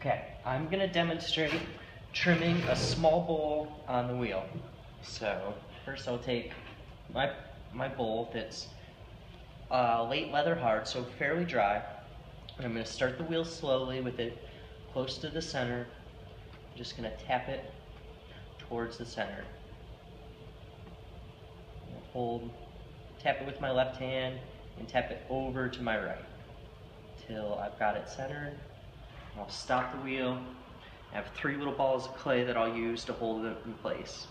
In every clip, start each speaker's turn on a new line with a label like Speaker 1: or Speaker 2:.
Speaker 1: Okay, I'm gonna demonstrate trimming a small bowl on the wheel. So first I'll take my bowl that's late leather hard, so fairly dry. And I'm gonna start the wheel slowly with it close to the center. I'm just gonna tap it towards the center. Tap it with my left hand and tap it over to my right till I've got it centered. I'll stop the wheel. I have 3 little balls of clay that I'll use to hold it in place.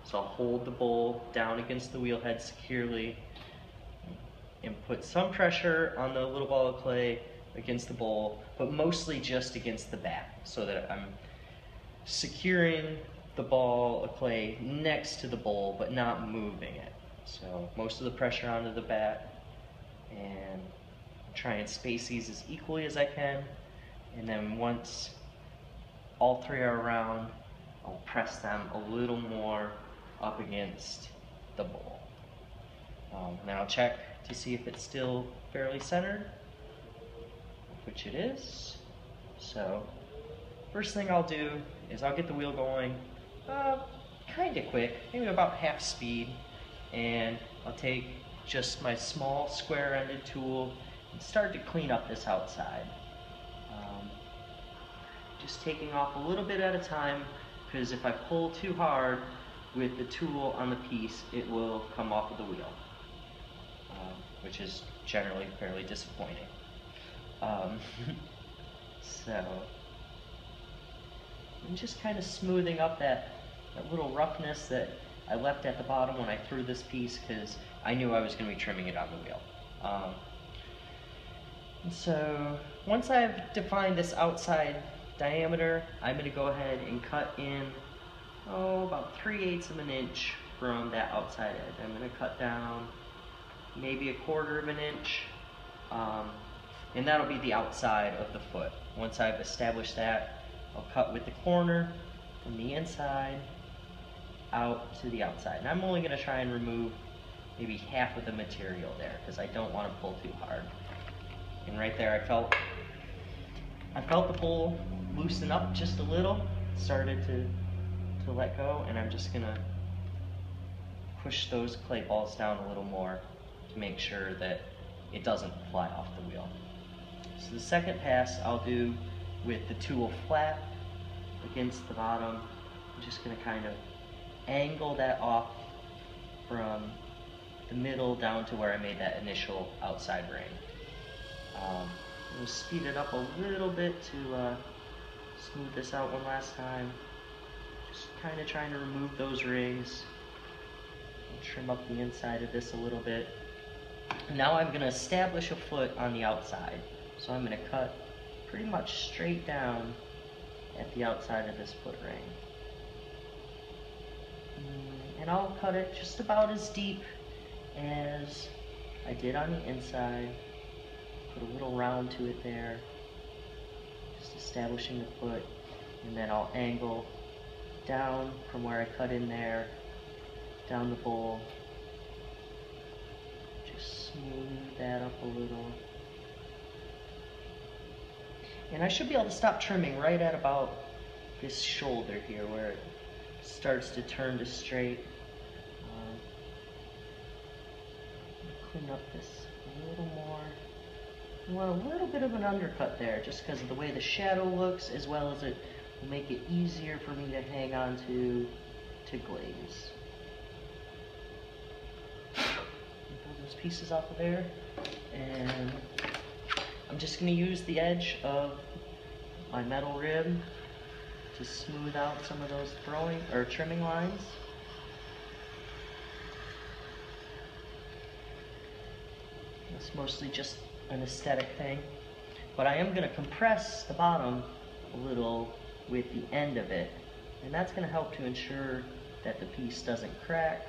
Speaker 1: So I'll hold the bowl down against the wheel head securely and put some pressure on the little ball of clay against the bowl, but mostly just against the back so that I'm securing the ball of clay next to the bowl but not moving it. So most of the pressure onto the back, and try and space these as equally as I can. And then once all 3 are around, I'll press them a little more up against the bowl. Then I'll check to see if it's still fairly centered, which it is. So first thing I'll do is I'll get the wheel going kind of quick, maybe about half speed, and I'll take just my small square-ended tool and start to clean up this outside. Just taking off a little bit at a time, because if I pull too hard with the tool on the piece, it will come off of the wheel, which is generally fairly disappointing. So I'm just kind of smoothing up that little roughness that I left at the bottom when I threw this piece, because I knew I was going to be trimming it on the wheel. And so once I've defined this outside diameter, I'm going to go ahead and cut in about 3/8 of an inch from that outside edge. I'm going to cut down maybe 1/4 of an inch, and that'll be the outside of the foot. Once I've established that, I'll cut with the corner from the inside out to the outside. And I'm only going to try and remove maybe half of the material there, because I don't want to pull too hard. And right there I felt the bowl loosen up just a little, started to let go, and I'm just gonna push those clay balls down a little more to make sure that it doesn't fly off the wheel. So the second pass I'll do with the tool flat against the bottom. I'm just gonna kind of angle that off from the middle down to where I made that initial outside ring. We'll speed it up a little bit to smooth this out one last time. Just kind of trying to remove those rings and trim up the inside of this a little bit. Now I'm going to establish a foot on the outside. So I'm going to cut pretty much straight down at the outside of this foot ring. And I'll cut it just about as deep as I did on the inside. Put a little round to it there, just establishing the foot, and then I'll angle down from where I cut in there, down the bowl. Just smooth that up a little. And I should be able to stop trimming right at about this shoulder here where it starts to turn to straight. Clean up this a little more. I want a little bit of an undercut there, just because of the way the shadow looks, as well as it will make it easier for me to hang on to glaze. Pull those pieces off of there, and I'm just going to use the edge of my metal rib to smooth out some of those trimming lines. It's mostly just an aesthetic thing, but I am going to compress the bottom a little with the end of it, and that's going to help to ensure that the piece doesn't crack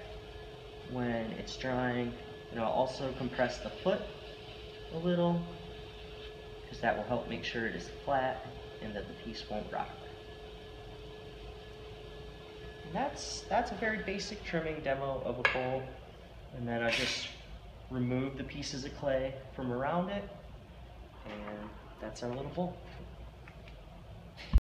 Speaker 1: when it's drying. And I'll also compress the foot a little, because that will help make sure it is flat and that the piece won't rock. And that's a very basic trimming demo of a bowl. And then I just remove the pieces of clay from around it, and that's our little bowl.